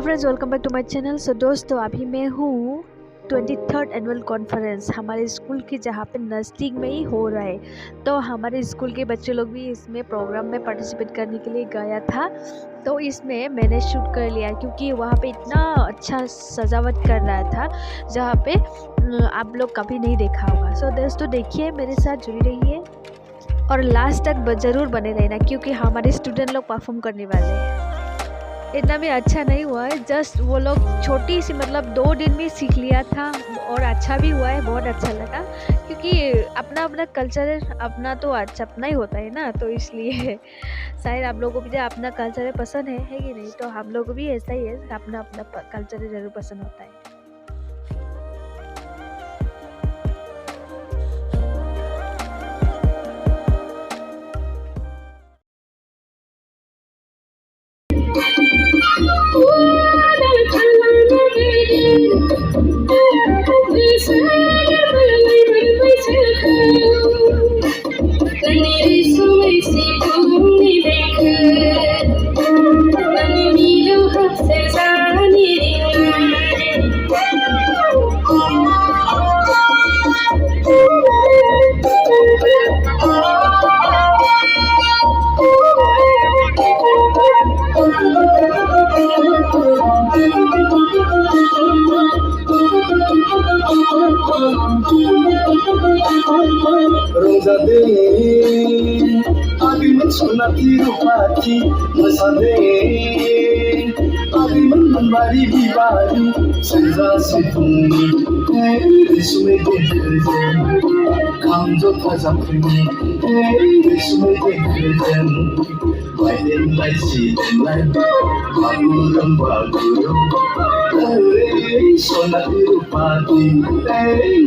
Friends, welcome back to my channel. So दोस्तों, अभी मैं हूँ 23rd एनुअल कॉन्फ्रेंस हमारे स्कूल के, जहाँ पे नज़दीक में ही हो रहा है। तो हमारे स्कूल के बच्चे लोग भी इसमें प्रोग्राम में पार्टिसिपेट करने के लिए गया था। तो इसमें मैंने शूट कर लिया क्योंकि वहाँ पे इतना अच्छा सजावट कर रहा था, जहाँ पे आप लोग कभी नहीं देखा होगा। सो दोस्तों, देखिए, मेरे साथ जुड़ी रहिए और लास्ट तक ज़रूर बने रहना, क्योंकि हमारे स्टूडेंट लोग परफॉर्म करने वाले हैं। इतना भी अच्छा नहीं हुआ है, जस्ट वो लोग छोटी सी 2 दिन में सीख लिया था और अच्छा भी हुआ है, बहुत अच्छा लगा। क्योंकि अपना अपना कल्चर अपना तो अच्छा अपना ही होता है ना, तो इसलिए शायद आप लोगों को भी अपना कल्चर पसंद है कि नहीं। तो हम लोग को भी ऐसा ही है, अपना अपना कल्चर ज़रूर पसंद होता है। Rosade, agiman sunati rupati, masade, agiman membari bibari, senza situni, risme dekhen, kamjo tazapni, risme dekhen, waiden laisi denai, baguram baguram. Sonati rupati,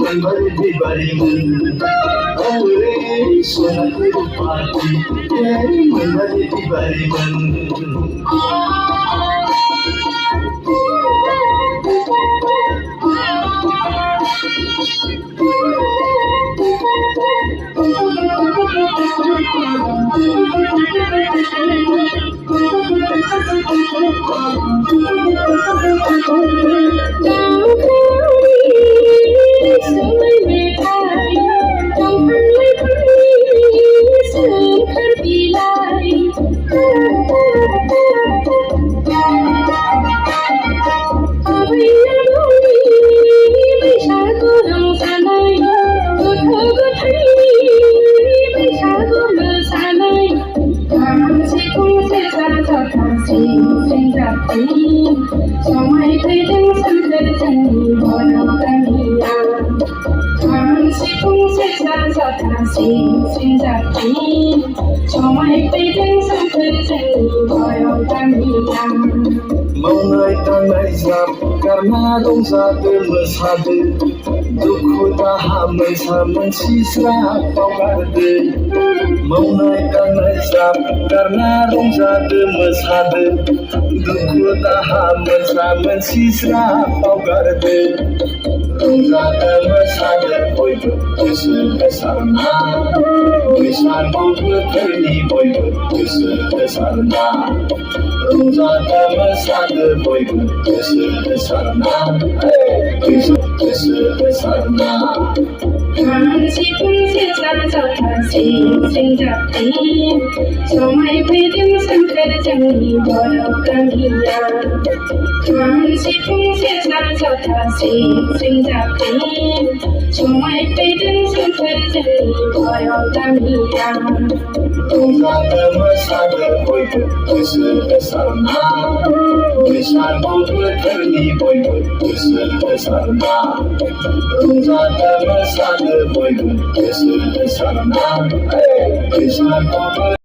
membari bibari mun. Sonati rupati, membari bibari mun. Maunai tanai zap karena rongzade mesade, duku taha mensa mensisra paugarde. Maunai tanai zap karena rongzade mesade, duku taha mensa mensisra paugarde. Rongzade mesade boybe kesu besarna, besan boybe terni boybe kesu besarna. Rongzade mesade boybe kesu besarna, kesu besarna. Kansi kunsi salsa kansi sinjati, somai pedem sankar jangi bolo kamiya. Kansi kunsi salsa kansi sinjati, somai pedem sankar jangi bolo kamiya. Rongzade mesade boybe kesu besarna, besan boybe terni boybe kesu besarna. Rongzade mesade boybe kesu besarna, besan boybe